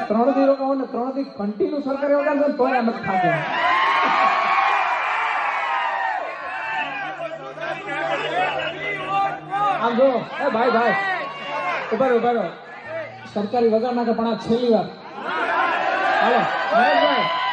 3 દી રોકાવો ને 3 દી કન્ટિન્યુ સરકારી વગાડશો ને તોય આમ જ થાકે. આમ જો એ ભાઈ ઉભા રહો સરકારી વગાડ નાખે પણ આ છેલ્લી વાર. હાલો નરેશભાઈ